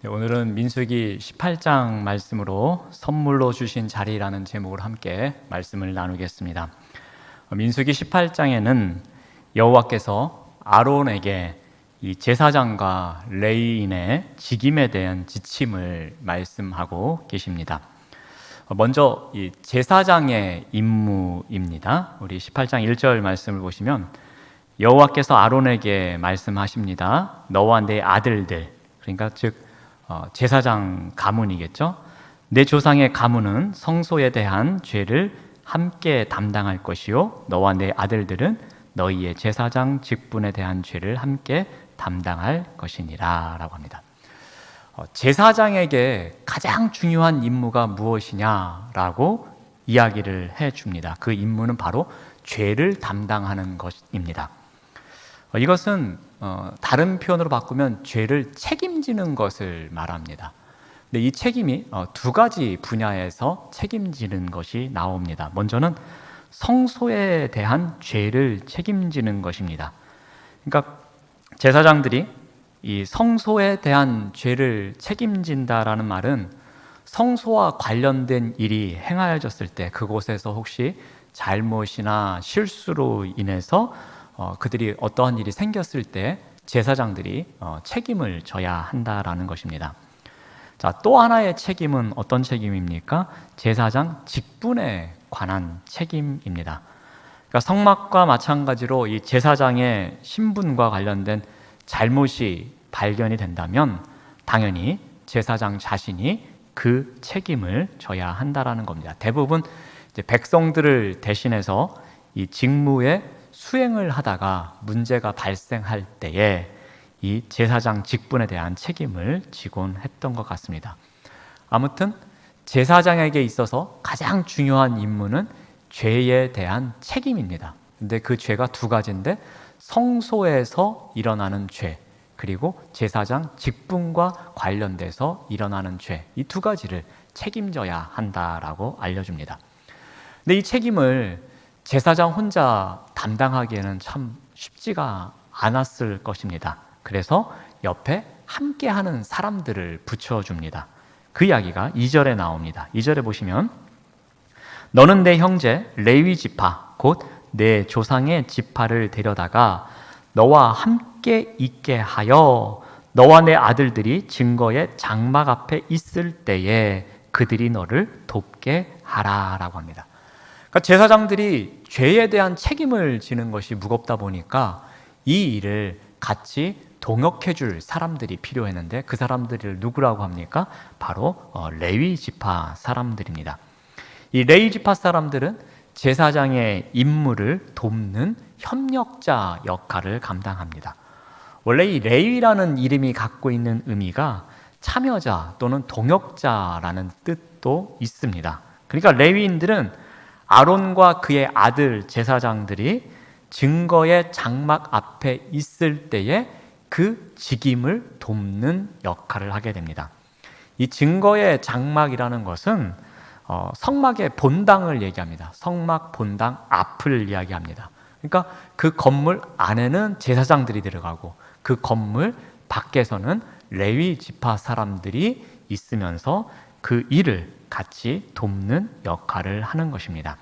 오늘은 민수기 18장 말씀으로 선물로 주신 자리라는 제목으로 함께 말씀을 나누겠습니다. 민수기 18장에는 여호와께서 아론에게 이 제사장과 레위인의 직임에 대한 지침을 말씀하고 계십니다. 먼저 이 제사장의 임무입니다. 우리 18장 1절 말씀을 보시면 여호와께서 아론에게 말씀하십니다. 너와 내 아들들, 그러니까 즉 제사장 가문이겠죠. 내 조상의 가문은 성소에 대한 죄를 함께 담당할 것이요 너와 내 아들들은 너희의 제사장 직분에 대한 죄를 함께 담당할 것이니라 라고 합니다. 제사장에게 가장 중요한 임무가 무엇이냐라고 이야기를 해줍니다. 그 임무는 바로 죄를 담당하는 것입니다. 이것은 다른 표현으로 바꾸면 죄를 책임지는 것을 말합니다. 근데 이 책임이 두 가지 분야에서 책임지는 것이 나옵니다. 먼저는 성소에 대한 죄를 책임지는 것입니다. 그러니까 제사장들이 이 성소에 대한 죄를 책임진다라는 말은 성소와 관련된 일이 행하여졌을 때 그곳에서 혹시 잘못이나 실수로 인해서 그들이 어떠한 일이 생겼을 때 제사장들이 책임을 져야 한다라는 것입니다. 자, 또 하나의 책임은 어떤 책임입니까? 제사장 직분에 관한 책임입니다. 그러니까 성막과 마찬가지로 이 제사장의 신분과 관련된 잘못이 발견이 된다면 당연히 제사장 자신이 그 책임을 져야 한다라는 겁니다. 대부분 이제 백성들을 대신해서 이 직무에 수행을 하다가 문제가 발생할 때에 이 제사장 직분에 대한 책임을 지곤 했던 것 같습니다. 아무튼 제사장에게 있어서 가장 중요한 임무는 죄에 대한 책임입니다. 근데 그 죄가 두 가지인데 성소에서 일어나는 죄 그리고 제사장 직분과 관련돼서 일어나는 죄, 이 두 가지를 책임져야 한다라고 알려줍니다. 근데 이 책임을 제사장 혼자 담당하기에는 참 쉽지가 않았을 것입니다. 그래서 옆에 함께하는 사람들을 붙여줍니다. 그 이야기가 2절에 나옵니다. 2절에 보시면 너는 내 형제 레위 지파 곧 내 조상의 지파를 데려다가 너와 함께 있게 하여 너와 내 아들들이 증거의 장막 앞에 있을 때에 그들이 너를 돕게 하라라고 합니다. 그러니까 제사장들이 죄에 대한 책임을 지는 것이 무겁다 보니까 이 일을 같이 동역해 줄 사람들이 필요했는데 그 사람들을 누구라고 합니까? 바로 레위 지파 사람들입니다. 이 레위 지파 사람들은 제사장의 임무를 돕는 협력자 역할을 감당합니다. 원래 이 레위라는 이름이 갖고 있는 의미가 참여자 또는 동역자라는 뜻도 있습니다. 그러니까 레위인들은 아론과 그의 아들 제사장들이 증거의 장막 앞에 있을 때에 그 직임을 돕는 역할을 하게 됩니다. 이 증거의 장막이라는 것은 성막의 본당을 얘기합니다. 성막 본당 앞을 이야기합니다. 그러니까 그 건물 안에는 제사장들이 들어가고 그 건물 밖에서는 레위 지파 사람들이 있으면서 그 일을 같이 돕는 역할을 하는 것입니다.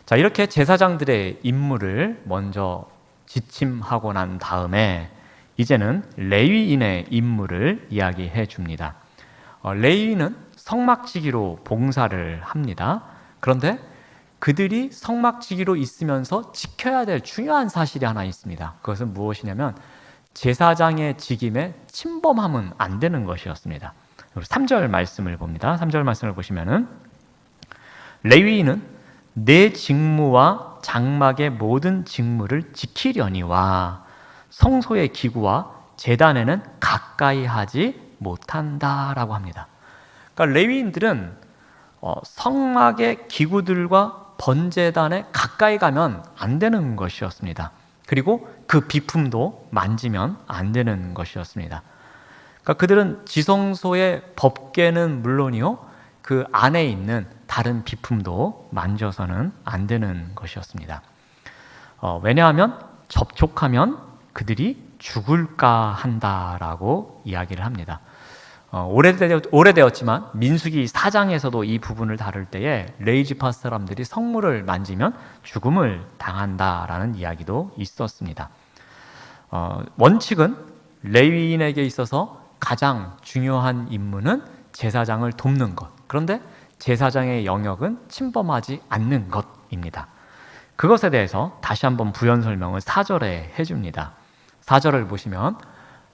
자, 이렇게 제사장들의 임무를 먼저 지침하고 난 다음에 이제는 레위인의 임무를 이야기해 줍니다. 레위인은 성막지기로 봉사를 합니다. 그런데 그들이 성막지기로 있으면서 지켜야 될 중요한 사실이 하나 있습니다. 그것은 무엇이냐면 제사장의 직임에 침범하면 안 되는 것이었습니다. 3절 말씀을 봅니다. 3절 말씀을 보시면은 레위인은 내 직무와 장막의 모든 직무를 지키려니와 성소의 기구와 제단에는 가까이 하지 못한다라고 합니다. 그러니까 레위인들은 성막의 기구들과 번제단에 가까이 가면 안 되는 것이었습니다. 그리고 그 비품도 만지면 안 되는 것이었습니다. 그러니까 그들은 지성소의 법궤는 물론이요, 그 안에 있는 다른 비품도 만져서는 안 되는 것이었습니다. 왜냐하면 접촉하면 그들이 죽을까 한다라고 이야기를 합니다. 오래되었지만 민수기 4장에서도 이 부분을 다룰 때에 레위지파 사람들이 성물을 만지면 죽음을 당한다라는 이야기도 있었습니다. 원칙은 레위인에게 있어서 가장 중요한 임무는 제사장을 돕는 것. 그런데 제사장의 영역은 침범하지 않는 것입니다. 그것에 대해서 다시 한번 부연 설명을 4절에 해줍니다. 4절을 보시면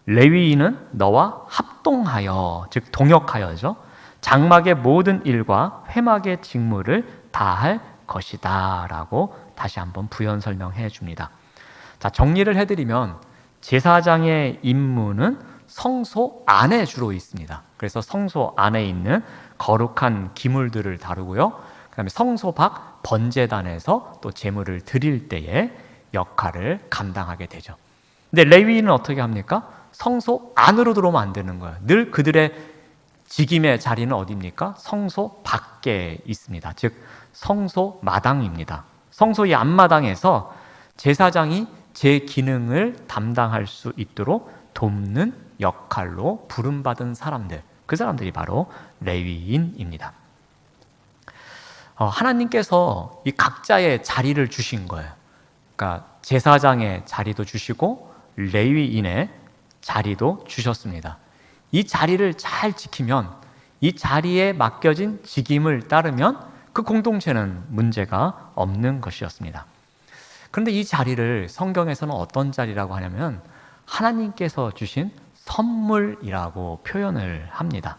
레위인은 너와 합동하여, 즉 동역하여죠, 장막의 모든 일과 회막의 직무를 다할 것이다 라고 다시 한번 부연 설명해 줍니다. 자, 정리를 해드리면 제사장의 임무는 성소 안에 주로 있습니다. 그래서 성소 안에 있는 거룩한 기물들을 다루고요, 그 다음에 성소 밖 번제단에서 또 제물을 드릴 때의 역할을 감당하게 되죠. 근데 레위인은 어떻게 합니까? 성소 안으로 들어오면 안 되는 거예요. 늘 그들의 직임의 자리는 어디입니까? 성소 밖에 있습니다. 즉 성소 마당입니다. 성소 이 앞마당에서 제사장이 제 기능을 담당할 수 있도록 돕는 역할로 부름받은 사람들, 그 사람들이 바로 레위인입니다. 하나님께서 이 각자의 자리를 주신 거예요. 그러니까 제사장의 자리도 주시고 레위인의 자리도 주셨습니다. 이 자리를 잘 지키면, 이 자리에 맡겨진 직임을 따르면 그 공동체는 문제가 없는 것이었습니다. 그런데 이 자리를 성경에서는 어떤 자리라고 하냐면 하나님께서 주신 선물이라고 표현을 합니다.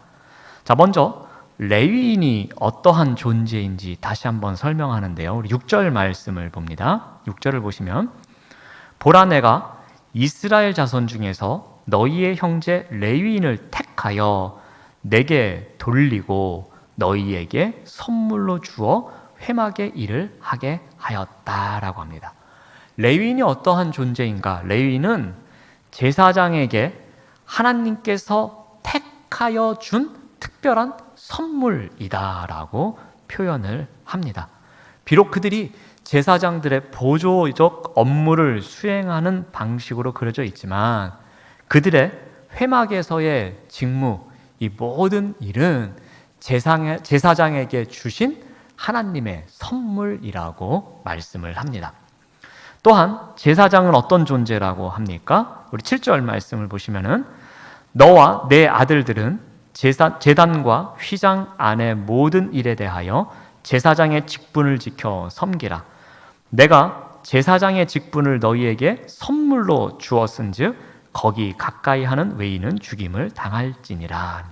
자, 먼저 레위인이 어떠한 존재인지 다시 한번 설명하는데요. 우리 6절 말씀을 봅니다. 6절을 보시면 보라, 내가 이스라엘 자손 중에서 너희의 형제 레위인을 택하여 내게 돌리고 너희에게 선물로 주어 회막의 일을 하게 하였다라고 합니다. 레위인이 어떠한 존재인가? 레위인은 제사장에게 하나님께서 택하여 준 특별한 선물이다라고 표현을 합니다. 비록 그들이 제사장들의 보조적 업무를 수행하는 방식으로 그려져 있지만 그들의 회막에서의 직무, 이 모든 일은 제사장에게 주신 하나님의 선물이라고 말씀을 합니다. 또한 제사장은 어떤 존재라고 합니까? 우리 7절 말씀을 보시면은 너와 내 아들들은 제단과 휘장 안의 모든 일에 대하여 제사장의 직분을 지켜 섬기라. 내가 제사장의 직분을 너희에게 선물로 주었은즉 거기 가까이 하는 외인은 죽임을 당할지니라.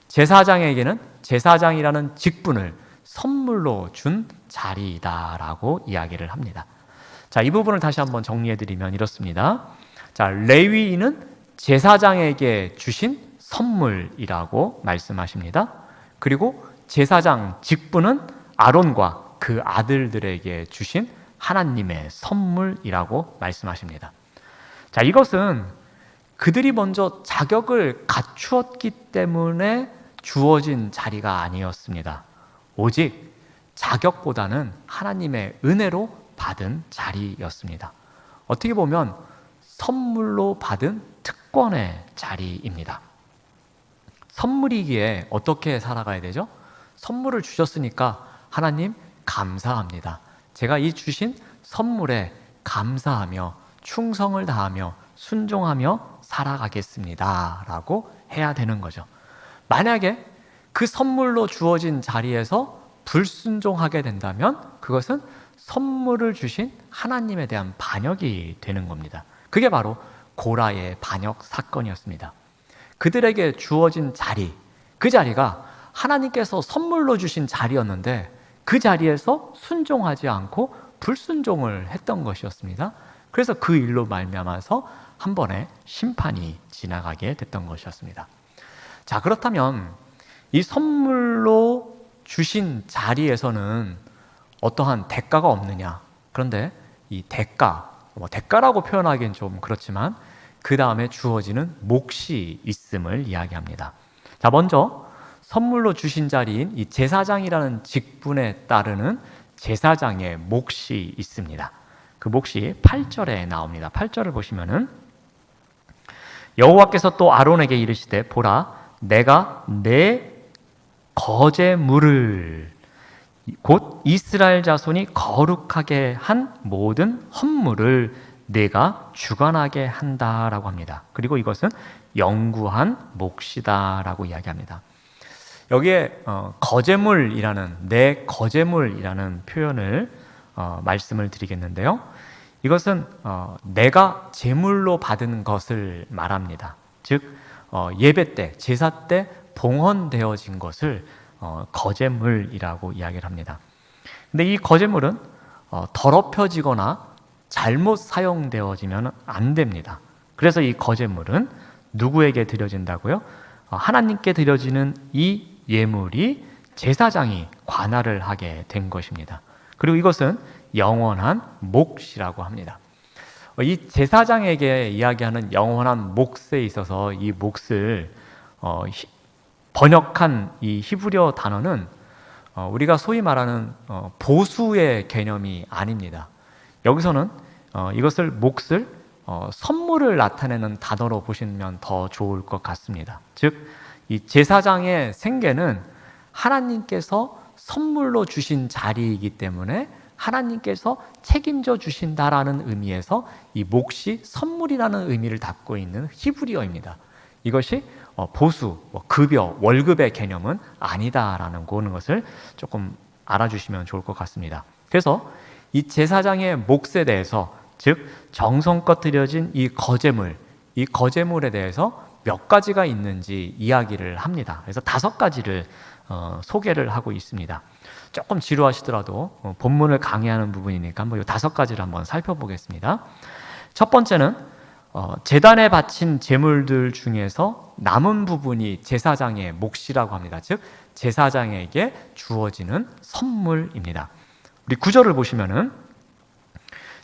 제사장에게는 제사장이라는 직분을 선물로 준 자리이다라고 이야기를 합니다. 자, 이 부분을 다시 한번 정리해드리면 이렇습니다. 자, 레위인은 제사장에게 주신 선물이라고 말씀하십니다. 그리고 제사장 직분은 아론과 그 아들들에게 주신 하나님의 선물이라고 말씀하십니다. 자, 이것은 그들이 먼저 자격을 갖추었기 때문에 주어진 자리가 아니었습니다. 오직 자격보다는 하나님의 은혜로 받은 자리였습니다. 어떻게 보면 선물로 받은 특권의 자리입니다. 선물이기에 어떻게 살아가야 되죠? 선물을 주셨으니까 하나님 감사합니다. 제가 이 주신 선물에 감사하며 충성을 다하며 순종하며 살아가겠습니다 라고 해야 되는 거죠. 만약에 그 선물로 주어진 자리에서 불순종하게 된다면 그것은 선물을 주신 하나님에 대한 반역이 되는 겁니다. 그게 바로 고라의 반역 사건이었습니다. 그들에게 주어진 자리, 그 자리가 하나님께서 선물로 주신 자리였는데 그 자리에서 순종하지 않고 불순종을 했던 것이었습니다. 그래서 그 일로 말미암아서 한 번의 심판이 지나가게 됐던 것이었습니다. 자, 그렇다면 이 선물로 주신 자리에서는 어떠한 대가가 없느냐? 그런데 이 대가라고 표현하기엔 좀 그렇지만 그 다음에 주어지는 몫이 있음을 이야기합니다. 자, 먼저 선물로 주신 자리인 이 제사장이라는 직분에 따르는 제사장의 몫이 있습니다. 그 몫이 8절에 나옵니다. 8절을 보시면은 여호와께서 또 아론에게 이르시되 보라, 내가 내 거제물을 곧 이스라엘 자손이 거룩하게 한 모든 헌물을 내가 주관하게 한다라고 합니다. 그리고 이것은 영구한 몫이다라고 이야기합니다. 여기에 거제물이라는 내 거제물이라는 표현을 말씀을 드리겠는데요. 이것은 내가 제물로 받은 것을 말합니다. 즉 예배 때, 제사 때 봉헌되어진 것을 거제물이라고 이야기를 합니다. 근데 이 거제물은 더럽혀지거나 잘못 사용되어지면 안 됩니다. 그래서 이 거제물은 누구에게 드려진다고요? 하나님께 드려지는 이 예물이 제사장이 관할을 하게 된 것입니다. 그리고 이것은 영원한 몫이라고 합니다. 이 제사장에게 이야기하는 영원한 몫에 있어서 이 몫을 번역한 이 히브리어 단어는 우리가 소위 말하는 보수의 개념이 아닙니다. 여기서는 이것을 몫을 선물을 나타내는 단어로 보시면 더 좋을 것 같습니다. 즉, 이 제사장의 생계는 하나님께서 선물로 주신 자리이기 때문에 하나님께서 책임져 주신다라는 의미에서 이 몫이 선물이라는 의미를 담고 있는 히브리어입니다. 이것이 보수, 급여, 월급의 개념은 아니다라는 것을 조금 알아주시면 좋을 것 같습니다. 그래서 이 제사장의 몫에 대해서, 즉 정성껏 드려진 이 거제물에 대해서 몇 가지가 있는지 이야기를 합니다. 그래서 5가지를 소개를 하고 있습니다. 조금 지루하시더라도 본문을 강의하는 부분이니까 한번 이 5가지를 한번 살펴보겠습니다. 첫 번째는 제단에 바친 제물들 중에서 남은 부분이 제사장의 몫이라고 합니다. 즉 제사장에게 주어지는 선물입니다. 우리 9절을 보시면은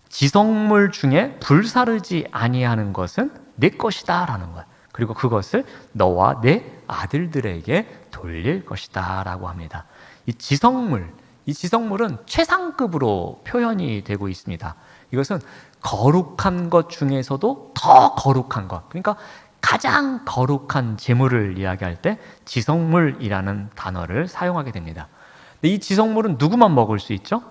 지성물 중에 불사르지 아니하는 것은 내 것이다 라는 거예요. 그리고 그것을 너와 내 아들들에게 돌릴 것이다 라고 합니다. 이 지성물은 최상급으로 표현이 되고 있습니다. 이것은 거룩한 것 중에서도 더 거룩한 것, 그러니까 가장 거룩한 제물을 이야기할 때 지성물이라는 단어를 사용하게 됩니다. 근데 이 지성물은 누구만 먹을 수 있죠?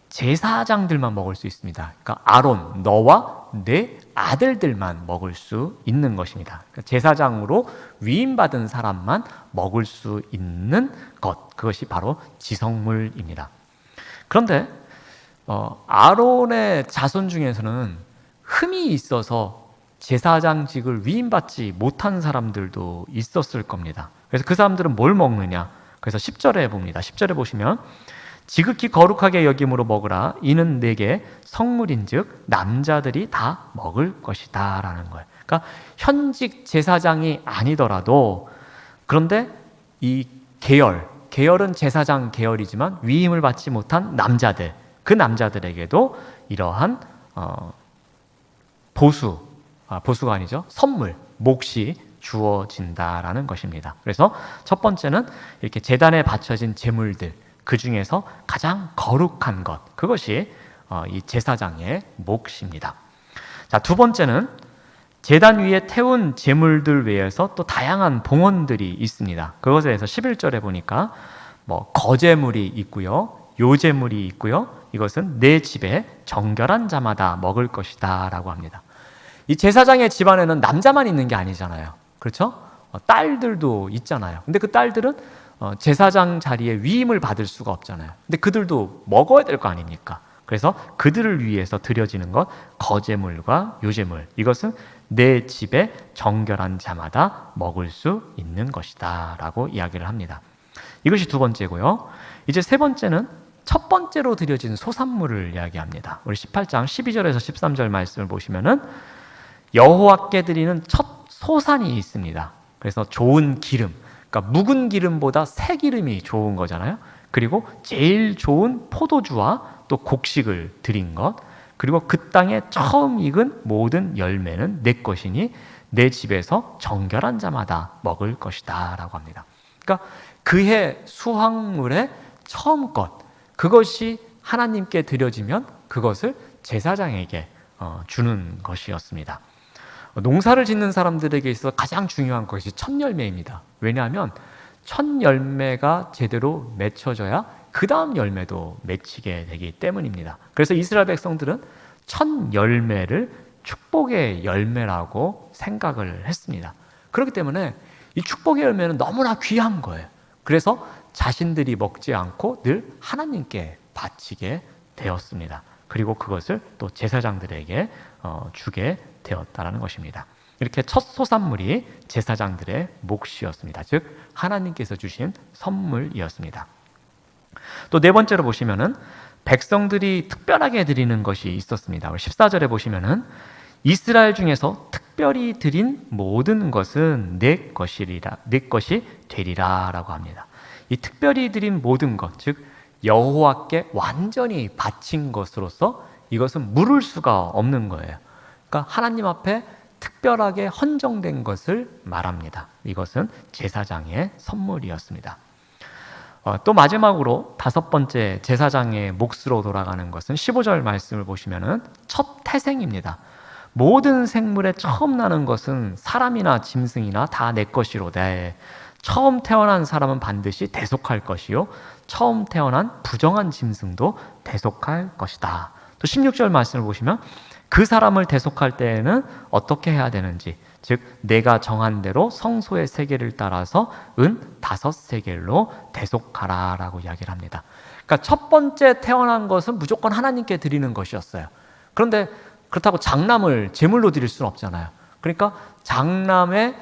제사장들만 먹을 수 있습니다. 그러니까 아론, 너와 내 아들들만 먹을 수 있는 것입니다. 그러니까 제사장으로 위임받은 사람만 먹을 수 있는 것, 그것이 바로 지성물입니다. 그런데 아론의 자손 중에서는 흠이 있어서 제사장직을 위임받지 못한 사람들도 있었을 겁니다. 그래서 그 사람들은 뭘 먹느냐? 그래서 10절에 봅니다. 10절에 보시면 지극히 거룩하게 여김으로 먹으라. 이는 내게 성물인즉 남자들이 다 먹을 것이다 라는 거예요. 그러니까 현직 제사장이 아니더라도, 그런데 이 계열은 제사장 계열이지만 위임을 받지 못한 남자들, 그 남자들에게도 이러한 보수가 아니죠, 선물, 몫이 주어진다라는 것입니다. 그래서 첫 번째는 이렇게 제단에 바쳐진 제물들, 그 중에서 가장 거룩한 것, 그것이 이 제사장의 몫입니다. 자, 두 번째는 제단 위에 태운 제물들 외에서 또 다양한 봉헌들이 있습니다. 그것에 대해서 11절에 보니까 거제물이 있고요, 요제물이 있고요, 이것은 내 집에 정결한 자마다 먹을 것이다 라고 합니다. 이 제사장의 집안에는 남자만 있는 게 아니잖아요. 그렇죠? 딸들도 있잖아요. 근데 그 딸들은 제사장 자리에 위임을 받을 수가 없잖아요. 근데 그들도 먹어야 될 거 아닙니까? 그래서 그들을 위해서 드려지는 것, 거제물과 요제물, 이것은 내 집에 정결한 자마다 먹을 수 있는 것이다 라고 이야기를 합니다. 이것이 두 번째고요. 이제 세 번째는 첫 번째로 드려진 소산물을 이야기합니다. 우리 18장 12절에서 13절 말씀을 보시면은 여호와께 드리는 첫 소산이 있습니다. 그래서 좋은 기름, 그러니까 묵은 기름보다 새 기름이 좋은 거잖아요. 그리고 제일 좋은 포도주와 또 곡식을 드린 것, 그리고 그 땅에 처음 익은 모든 열매는 내 것이니 내 집에서 정결한 자마다 먹을 것이다 라고 합니다. 그러니까 그해 수확물의 처음 것, 그것이 하나님께 드려지면 그것을 제사장에게 주는 것이었습니다. 농사를 짓는 사람들에게 있어서 가장 중요한 것이 첫 열매입니다. 왜냐하면 첫 열매가 제대로 맺혀져야 그 다음 열매도 맺히게 되기 때문입니다. 그래서 이스라엘 백성들은 첫 열매를 축복의 열매라고 생각을 했습니다. 그렇기 때문에 이 축복의 열매는 너무나 귀한 거예요. 그래서 자신들이 먹지 않고 늘 하나님께 바치게 되었습니다. 그리고 그것을 또 제사장들에게 주게 되었다는 것입니다. 이렇게 첫 소산물이 제사장들의 몫이었습니다. 즉 하나님께서 주신 선물이었습니다. 또 네 번째로 보시면은 백성들이 특별하게 드리는 것이 있었습니다. 14절에 보시면은 이스라엘 중에서 특별히 드린 모든 것은 내 것이 되리라라고 합니다. 이 특별히 드린 모든 것, 즉 여호와께 완전히 바친 것으로서 이것은 물을 수가 없는 거예요. 그러니까 하나님 앞에 특별하게 헌정된 것을 말합니다. 이것은 제사장의 선물이었습니다. 또 마지막으로 다섯 번째 제사장의 몫으로 돌아가는 것은 15절 말씀을 보시면은 첫 태생입니다. 모든 생물에 처음 나는 것은 사람이나 짐승이나 다 내 것이로되 처음 태어난 사람은 반드시 대속할 것이요 처음 태어난 부정한 짐승도 대속할 것이다. 또 16절 말씀을 보시면 그 사람을 대속할 때에는 어떻게 해야 되는지, 즉 내가 정한 대로 성소의 세겔을 따라서 은 5세겔로 대속하라 라고 이야기를 합니다. 그러니까 첫 번째 태어난 것은 무조건 하나님께 드리는 것이었어요. 그런데 그렇다고 장남을 제물로 드릴 수는 없잖아요. 그러니까 장남의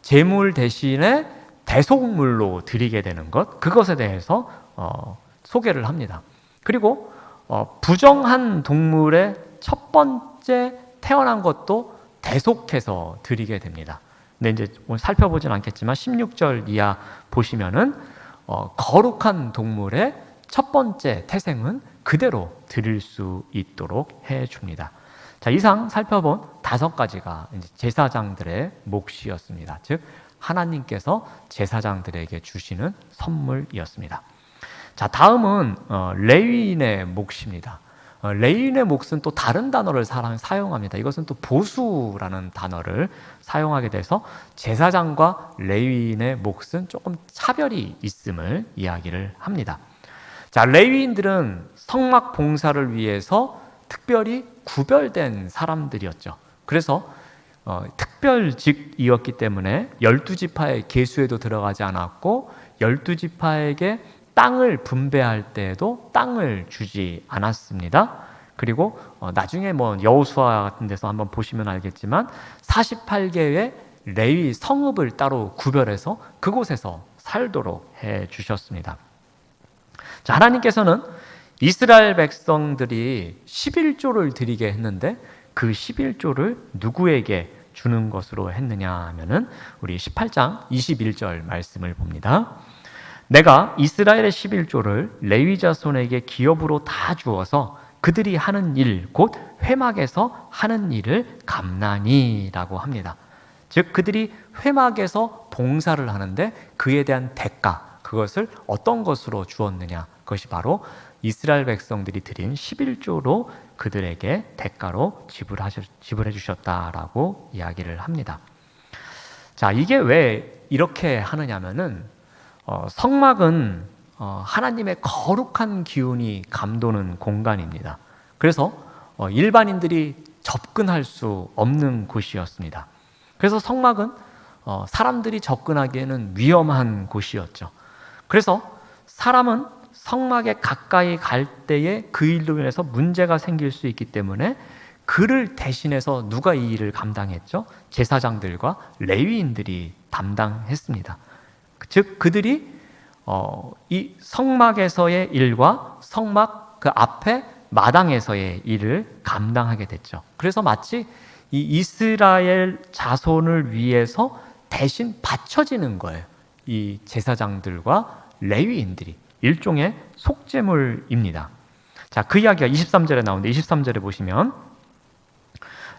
제물 대신에 대속물로 드리게 되는 것, 그것에 대해서 소개를 합니다. 그리고 부정한 동물의 첫 번째 태어난 것도 대속해서 드리게 됩니다. 근데 이제 오늘 살펴보진 않겠지만 16절 이하 보시면은 거룩한 동물의 첫 번째 태생은 그대로 드릴 수 있도록 해줍니다. 자, 이상 살펴본 5가지가 이제 제사장들의 몫이었습니다. 즉 하나님께서 제사장들에게 주시는 선물이었습니다. 자, 다음은 레위인의 몫입니다. 레위인의 몫은 또 다른 단어를 사용합니다. 이것은 또 보수라는 단어를 사용하게 돼서 제사장과 레위인의 몫은 조금 차별이 있음을 이야기를 합니다. 자, 레위인들은 성막 봉사를 위해서 특별히 구별된 사람들이었죠. 그래서 특별직이었기 때문에 12지파의 계수에도 들어가지 않았고 12지파에게 땅을 분배할 때에도 땅을 주지 않았습니다. 그리고 나중에 여호수아 같은 데서 한번 보시면 알겠지만 48개의 레위 성읍을 따로 구별해서 그곳에서 살도록 해 주셨습니다. 자, 하나님께서는 이스라엘 백성들이 11조를 드리게 했는데 그 11조를 누구에게 주는 것으로 했느냐 하면은 우리 18장 21절 말씀을 봅니다. 내가 이스라엘의 11조를 레위 자손에게 기업으로 다 주어서 그들이 하는 일, 곧 회막에서 하는 일을 감나니라고 합니다. 즉 그들이 회막에서 봉사를 하는데 그에 대한 대가, 그것을 어떤 것으로 주었느냐, 그것이 바로 이스라엘 백성들이 드린 11조로 그들에게 대가로 지불해 주셨다라고 이야기를 합니다. 자, 이게 왜 이렇게 하느냐면은 성막은 하나님의 거룩한 기운이 감도는 공간입니다. 그래서 일반인들이 접근할 수 없는 곳이었습니다. 그래서 성막은 사람들이 접근하기에는 위험한 곳이었죠. 그래서 사람은 성막에 가까이 갈 때에 그 일로 인해서 문제가 생길 수 있기 때문에 그를 대신해서 누가 이 일을 감당했죠? 제사장들과 레위인들이 담당했습니다. 즉 그들이 이 성막에서의 일과 성막 그 앞에 마당에서의 일을 감당하게 됐죠. 그래서 마치 이 이스라엘 자손을 위해서 대신 바쳐지는 거예요. 이 제사장들과 레위인들이 일종의 속죄물입니다. 자, 그 이야기가 23절에 나오는데 23절에 보시면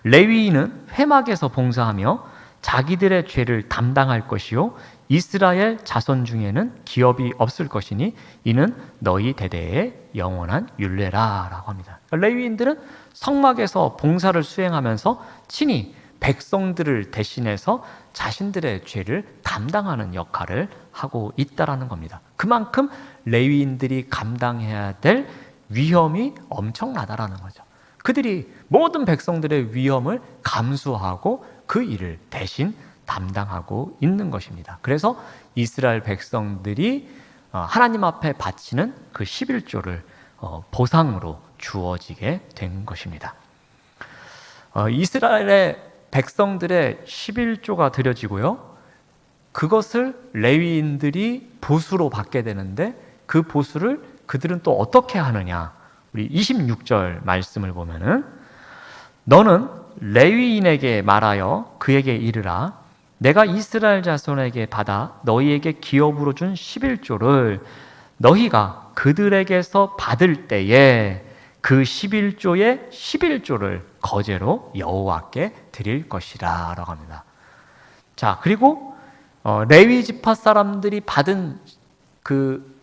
레위인은 회막에서 봉사하며 자기들의 죄를 담당할 것이요 이스라엘 자손 중에는 기업이 없을 것이니 이는 너희 대대의 영원한 율례라 라고 합니다. 레위인들은 성막에서 봉사를 수행하면서 친히 백성들을 대신해서 자신들의 죄를 담당하는 역할을 하고 있다라는 겁니다. 그만큼 레위인들이 감당해야 될 위험이 엄청나다라는 거죠. 그들이 모든 백성들의 위험을 감수하고 그 일을 대신 담당하고 있는 것입니다. 그래서 이스라엘 백성들이 하나님 앞에 바치는 그 11조를 보상으로 주어지게 된 것입니다. 이스라엘의 백성들의 11조가 드려지고요. 그것을 레위인들이 보수로 받게 되는데 그 보수를 그들은 또 어떻게 하느냐. 우리 26절 말씀을 보면은 너는 레위인에게 말하여 그에게 이르라 내가 이스라엘 자손에게 받아 너희에게 기업으로 준 11조를 너희가 그들에게서 받을 때에 그 11조의 11조를 거제로 여호와께 드릴 것이라 라고 합니다. 자, 그리고 레위 지파 사람들이 받은 그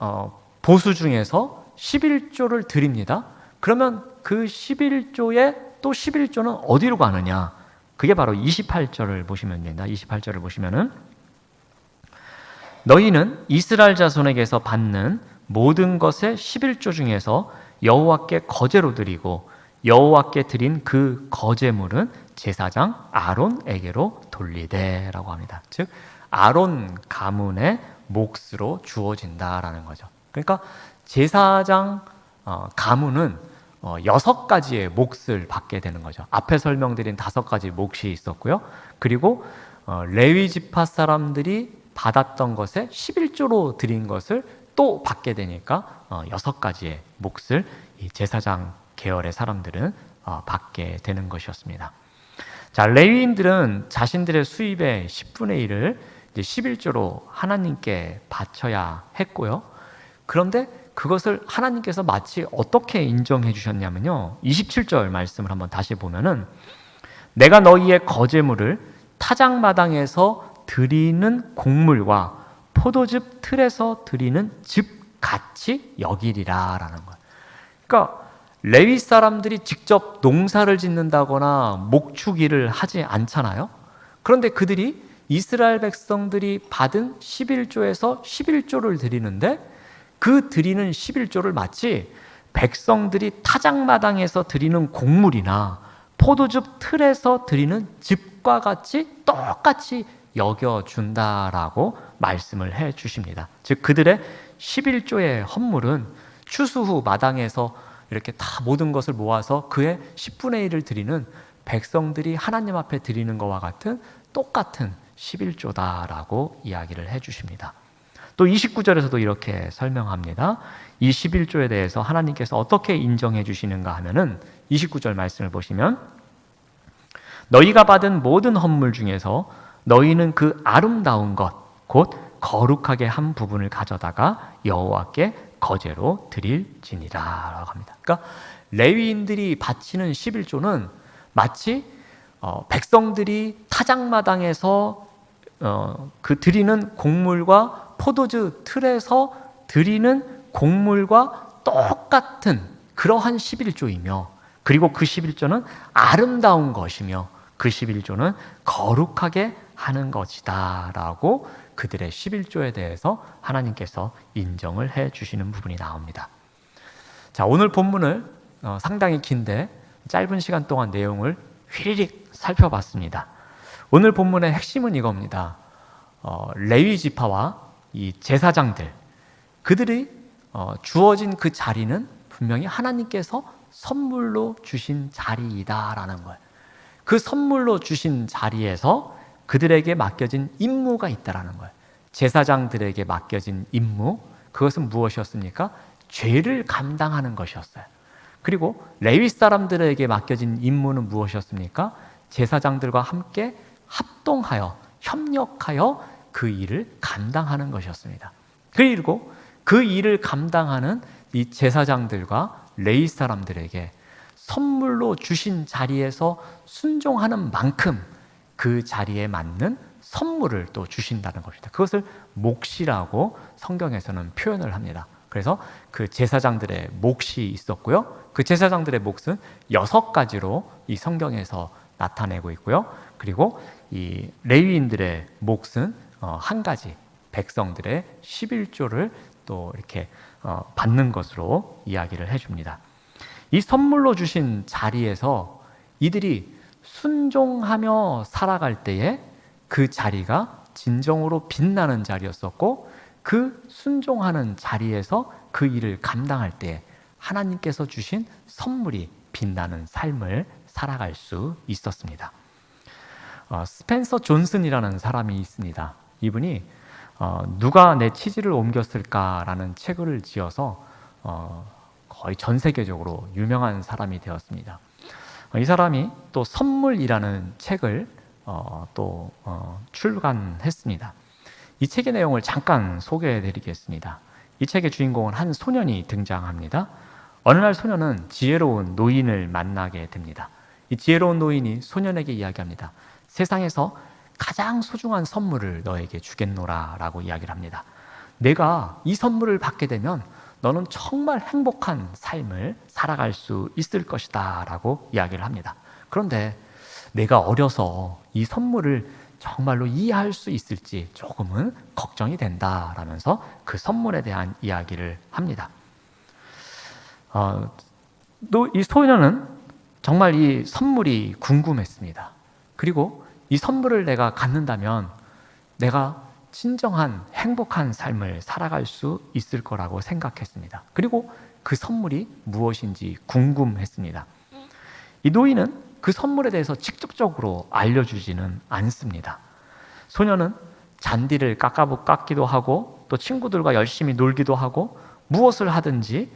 보수 중에서 11조를 드립니다. 그러면 그 11조의 또 11조는 어디로 가느냐? 그게 바로 28절을 보시면 됩니다. 28절을 보시면은 너희는 이스라엘 자손에게서 받는 모든 것의 11조 중에서 여호와께 거제로 드리고 여호와께 드린 그 거제물은 제사장 아론에게로 돌리되라고 합니다. 즉 아론 가문의 몫으로 주어진다라는 거죠. 그러니까 제사장 가문은 6가지의 몫을 받게 되는 거죠. 앞에 설명드린 5가지 몫이 있었고요. 그리고 레위 지파 사람들이 받았던 것에 11조로 드린 것을 또 받게 되니까 6가지의 몫을 이 제사장 계열의 사람들은 받게 되는 것이었습니다. 자, 레위인들은 자신들의 수입의 10분의 1을 이제 11조로 하나님께 바쳐야 했고요. 그런데 그것을 하나님께서 마치 어떻게 인정해 주셨냐면요. 27절 말씀을 한번 다시 보면은 내가 너희의 거제물을 타작마당에서 드리는 곡물과 포도즙 틀에서 드리는 즙 같이 여기리라 라는 거예요. 그러니까 레위 사람들이 직접 농사를 짓는다거나 목축일을 하지 않잖아요. 그런데 그들이 이스라엘 백성들이 받은 11조에서 11조를 드리는데 그 드리는 11조를 마치 백성들이 타작마당에서 드리는 곡물이나 포도즙 틀에서 드리는 즙과 같이 똑같이 여겨준다라고 말씀을 해 주십니다. 즉 그들의 11조의 헌물은 추수 후 마당에서 이렇게 다 모든 것을 모아서 그의 10분의 1을 드리는 백성들이 하나님 앞에 드리는 것과 같은 똑같은 11조다라고 이야기를 해 주십니다. 또 29절에서도 이렇게 설명합니다. 이 11조에 대해서 하나님께서 어떻게 인정해 주시는가 하면은 29절 말씀을 보시면 너희가 받은 모든 헌물 중에서 너희는 그 아름다운 것 곧 거룩하게 한 부분을 가져다가 여호와께 거제로 드릴지니라 라고 합니다. 그러니까 레위인들이 바치는 11조는 마치 백성들이 타작마당에서 그 드리는 곡물과 포도주 틀에서 드리는 곡물과 똑같은 그러한 11조이며 그리고 그 11조는 아름다운 것이며 그 11조는 거룩하게 하는 것이다 라고 그들의 11조에 대해서 하나님께서 인정을 해 주시는 부분이 나옵니다. 자, 오늘 본문을 상당히 긴데 짧은 시간 동안 내용을 휘리릭 살펴봤습니다. 오늘 본문의 핵심은 이겁니다. 레위 지파와 이 제사장들 그들이 주어진 그 자리는 분명히 하나님께서 선물로 주신 자리이다라는 거예요. 그 선물로 주신 자리에서 그들에게 맡겨진 임무가 있다라는 거예요. 제사장들에게 맡겨진 임무, 그것은 무엇이었습니까? 죄를 감당하는 것이었어요. 그리고 레위 사람들에게 맡겨진 임무는 무엇이었습니까? 제사장들과 함께 합동하여 협력하여 그 일을 감당하는 것이었습니다. 그리고 그 일을 감당하는 이 제사장들과 레위 사람들에게 선물로 주신 자리에서 순종하는 만큼 그 자리에 맞는 선물을 또 주신다는 것입니다. 그것을 몫이라고 성경에서는 표현을 합니다. 그래서 그 제사장들의 몫이 있었고요. 그 제사장들의 몫은 6가지로 이 성경에서 나타내고 있고요. 그리고 이 레위인들의 몫은 한 가지 백성들의 11조를 또 이렇게 받는 것으로 이야기를 해줍니다. 이 선물로 주신 자리에서 이들이 순종하며 살아갈 때에 그 자리가 진정으로 빛나는 자리였었고, 그 순종하는 자리에서 그 일을 감당할 때 하나님께서 주신 선물이 빛나는 삶을 살아갈 수 있었습니다. 스펜서 존슨이라는 사람이 있습니다. 이분이 누가 내 치즈를 옮겼을까라는 책을 지어서 거의 전 세계적으로 유명한 사람이 되었습니다. 이 사람이 또 선물이라는 책을 출간했습니다. 이 책의 내용을 잠깐 소개해드리겠습니다. 이 책의 주인공은 한 소년이 등장합니다. 어느 날 소년은 지혜로운 노인을 만나게 됩니다. 이 지혜로운 노인이 소년에게 이야기합니다. 세상에서 가장 소중한 선물을 너에게 주겠노라 라고 이야기를 합니다. 내가 이 선물을 받게 되면 너는 정말 행복한 삶을 살아갈 수 있을 것이다 라고 이야기를 합니다. 그런데 내가 어려서 이 선물을 정말로 이해할 수 있을지 조금은 걱정이 된다 라면서 그 선물에 대한 이야기를 합니다. 이 소년은 정말 이 선물이 궁금했습니다. 그리고 이 선물을 내가 갖는다면 내가 진정한 행복한 삶을 살아갈 수 있을 거라고 생각했습니다. 그리고 그 선물이 무엇인지 궁금했습니다. 이 노인은 그 선물에 대해서 직접적으로 알려주지는 않습니다. 소년은 잔디를 깎기도 하고 또 친구들과 열심히 놀기도 하고 무엇을 하든지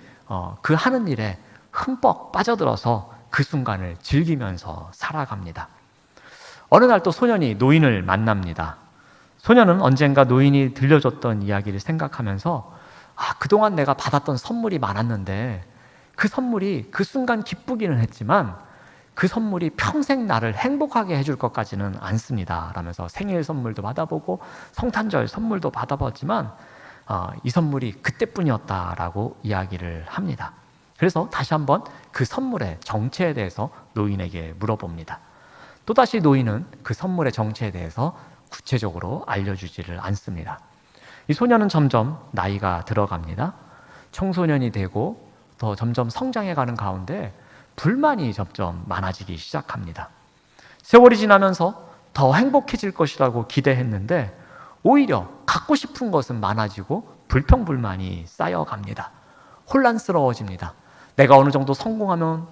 그 하는 일에 흠뻑 빠져들어서 그 순간을 즐기면서 살아갑니다. 어느 날 또 소년이 노인을 만납니다. 소년은 언젠가 노인이 들려줬던 이야기를 생각하면서 그동안 내가 받았던 선물이 많았는데 그 선물이 그 순간 기쁘기는 했지만 그 선물이 평생 나를 행복하게 해줄 것까지는 않습니다 라면서 생일 선물도 받아보고 성탄절 선물도 받아봤지만 이 선물이 그때뿐이었다라고 이야기를 합니다. 그래서 다시 한번 그 선물의 정체에 대해서 노인에게 물어봅니다. 또다시 노인은 그 선물의 정체에 대해서 구체적으로 알려주지를 않습니다. 이 소년은 점점 나이가 들어갑니다. 청소년이 되고 더 점점 성장해가는 가운데 불만이 점점 많아지기 시작합니다. 세월이 지나면서 더 행복해질 것이라고 기대했는데 오히려 갖고 싶은 것은 많아지고 불평불만이 쌓여갑니다. 혼란스러워집니다. 내가 어느 정도 성공하면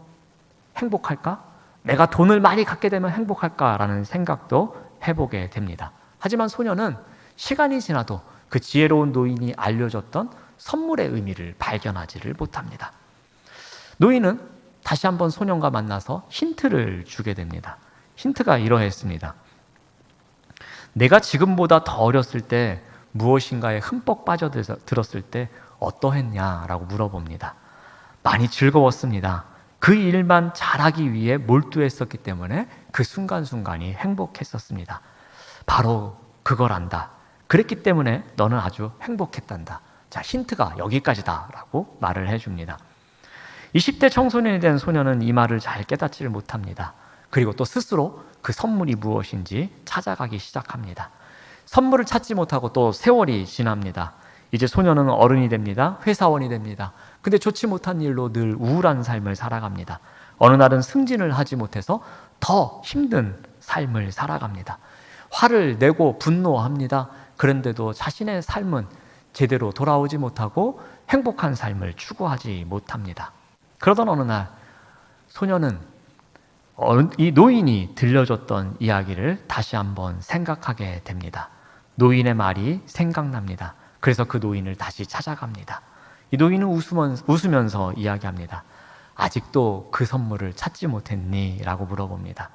행복할까? 내가 돈을 많이 갖게 되면 행복할까라는 생각도 해보게 됩니다. 하지만 소년은 시간이 지나도 그 지혜로운 노인이 알려줬던 선물의 의미를 발견하지를 못합니다. 노인은 다시 한번 소년과 만나서 힌트를 주게 됩니다. 힌트가 이러했습니다. 내가 지금보다 더 어렸을 때 무엇인가에 흠뻑 빠져들었을 때 어떠했냐라고 물어봅니다. 많이 즐거웠습니다. 그 일만 잘하기 위해 몰두했었기 때문에 그 순간순간이 행복했었습니다. 바로 그걸 안다. 그랬기 때문에 너는 아주 행복했단다. 자, 힌트가 여기까지다 라고 말을 해줍니다. 20대 청소년이 된 소년은 이 말을 잘 깨닫지를 못합니다. 그리고 또 스스로 그 선물이 무엇인지 찾아가기 시작합니다. 선물을 찾지 못하고 또 세월이 지납니다. 이제 소년은 어른이 됩니다. 회사원이 됩니다. 근데 좋지 못한 일로 늘 우울한 삶을 살아갑니다. 어느 날은 승진을 하지 못해서 더 힘든 삶을 살아갑니다. 화를 내고 분노합니다. 그런데도 자신의 삶은 제대로 돌아오지 못하고 행복한 삶을 추구하지 못합니다. 그러던 어느 날 소년은 이 노인이 들려줬던 이야기를 다시 한번 생각하게 됩니다. 노인의 말이 생각납니다. 그래서 그 노인을 다시 찾아갑니다. 이 노인은 웃으면서 이야기합니다. 아직도 그 선물을 찾지 못했니? 라고 물어봅니다.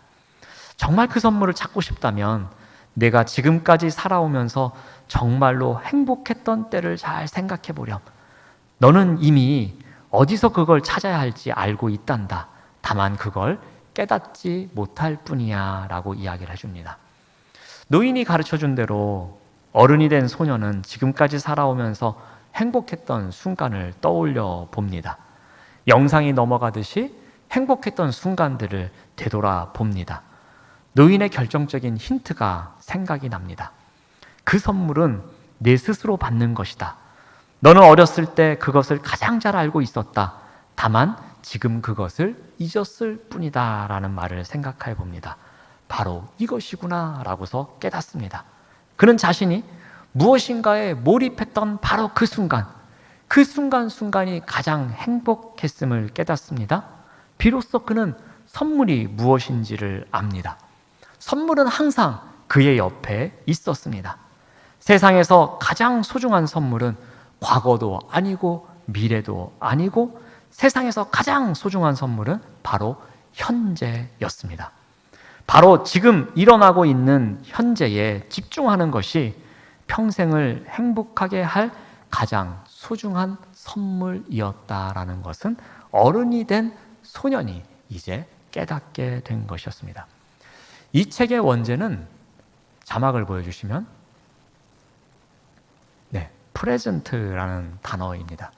정말 그 선물을 찾고 싶다면 내가 지금까지 살아오면서 정말로 행복했던 때를 잘 생각해 보렴. 너는 이미 어디서 그걸 찾아야 할지 알고 있단다. 다만 그걸 깨닫지 못할 뿐이야 라고 이야기를 해줍니다. 노인이 가르쳐준 대로 어른이 된 소년은 지금까지 살아오면서 행복했던 순간을 떠올려 봅니다. 영상이 넘어가듯이 행복했던 순간들을 되돌아 봅니다. 노인의 결정적인 힌트가 생각이 납니다. 그 선물은 내 스스로 받는 것이다. 너는 어렸을 때 그것을 가장 잘 알고 있었다. 다만 지금 그것을 잊었을 뿐이다 라는 말을 생각해 봅니다. 바로 이것이구나 라고서 깨닫습니다. 그는 자신이 무엇인가에 몰입했던 바로 그 순간순간이 가장 행복했음을 깨닫습니다. 비로소 그는 선물이 무엇인지를 압니다. 선물은 항상 그의 옆에 있었습니다. 세상에서 가장 소중한 선물은 과거도 아니고 미래도 아니고 세상에서 가장 소중한 선물은 바로 현재였습니다. 바로 지금 일어나고 있는 현재에 집중하는 것이 평생을 행복하게 할 가장 소중한 선물이었다라는 것은 어른이 된 소년이 이제 깨닫게 된 것이었습니다. 이 책의 원제는 자막을 보여주시면 프레젠트라는 단어입니다.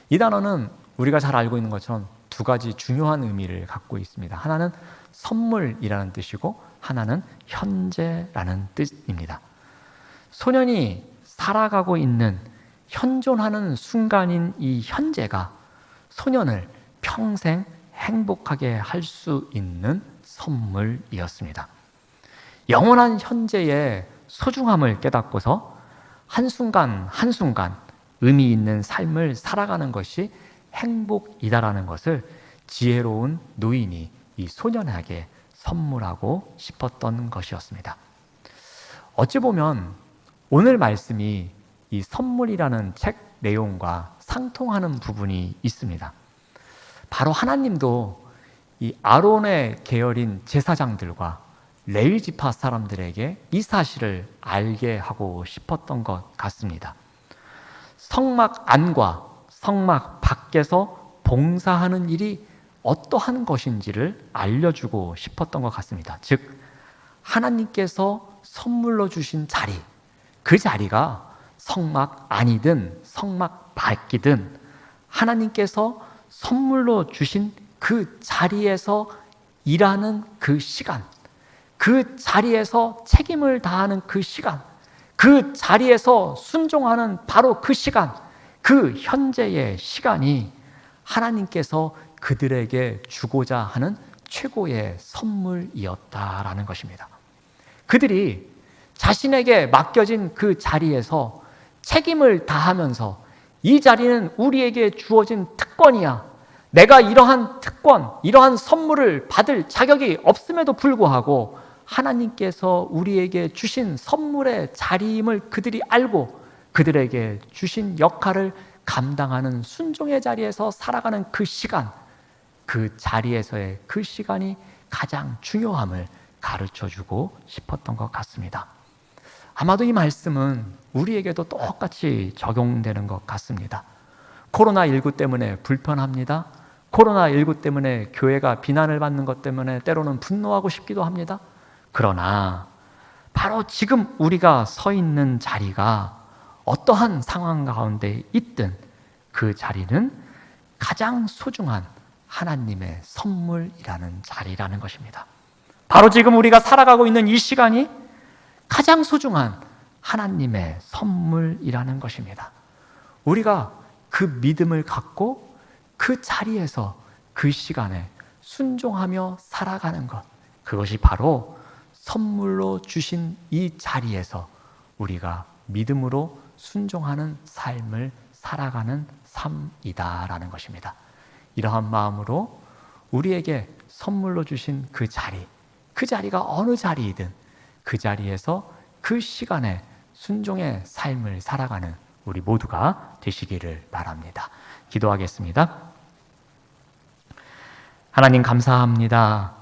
이 단어는 우리가 잘 알고 있는 것처럼 두 가지 중요한 의미를 갖고 있습니다. 하나는 선물이라는 뜻이고 하나는 현재라는 뜻입니다. 소년이 살아가고 있는 현존하는 순간인 이 현재가 소년을 평생 행복하게 할 수 있는 선물이었습니다. 영원한 현재의 소중함을 깨닫고서 한순간 한순간 의미 있는 삶을 살아가는 것이 행복이다라는 것을 지혜로운 노인이 이 소년에게 선물하고 싶었던 것이었습니다. 어찌 보면 오늘 말씀이 이 선물이라는 책 내용과 상통하는 부분이 있습니다. 바로 하나님도 이 아론의 계열인 제사장들과 레위 지파 사람들에게 이 사실을 알게 하고 싶었던 것 같습니다. 성막 안과 성막 밖에서 봉사하는 일이 어떠한 것인지를 알려주고 싶었던 것 같습니다. 즉 하나님께서 선물로 주신 자리, 그 자리가 성막 안이든 성막 밖이든 하나님께서 선물로 주신 그 자리에서 일하는 그 시간, 그 자리에서 책임을 다하는 그 시간, 그 자리에서 순종하는 바로 그 시간, 그 현재의 시간이 하나님께서 그들에게 주고자 하는 최고의 선물이었다라는 것입니다. 그들이 자신에게 맡겨진 그 자리에서 책임을 다하면서 이 자리는 우리에게 주어진 특권이야. 내가 이러한 특권, 이러한 선물을 받을 자격이 없음에도 불구하고 하나님께서 우리에게 주신 선물의 자리임을 그들이 알고 그들에게 주신 역할을 감당하는 순종의 자리에서 살아가는 그 시간, 그 자리에서의 그 시간이 가장 중요함을 가르쳐주고 싶었던 것 같습니다. 아마도 이 말씀은 우리에게도 똑같이 적용되는 것 같습니다. 코로나19 때문에 불편합니다. 코로나19 때문에 교회가 비난을 받는 것 때문에 때로는 분노하고 싶기도 합니다. 그러나 바로 지금 우리가 서 있는 자리가 어떠한 상황 가운데 있든 그 자리는 가장 소중한 하나님의 선물이라는 자리라는 것입니다. 바로 지금 우리가 살아가고 있는 이 시간이 가장 소중한 하나님의 선물이라는 것입니다. 우리가 그 믿음을 갖고 그 자리에서 그 시간에 순종하며 살아가는 것, 그것이 바로 선물로 주신 이 자리에서 우리가 믿음으로 순종하는 삶을 살아가는 삶이다라는 것입니다. 이러한 마음으로 우리에게 선물로 주신 그 자리, 그 자리가 어느 자리이든 그 자리에서 그 시간에 순종의 삶을 살아가는 우리 모두가 되시기를 바랍니다. 기도하겠습니다. 하나님 감사합니다.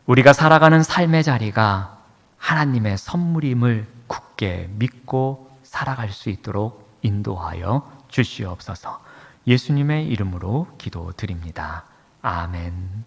우리가 살아가는 삶의 자리가 하나님의 선물임을 굳게 믿고 살아갈 수 있도록 인도하여 주시옵소서. 예수님의 이름으로 기도드립니다. 아멘.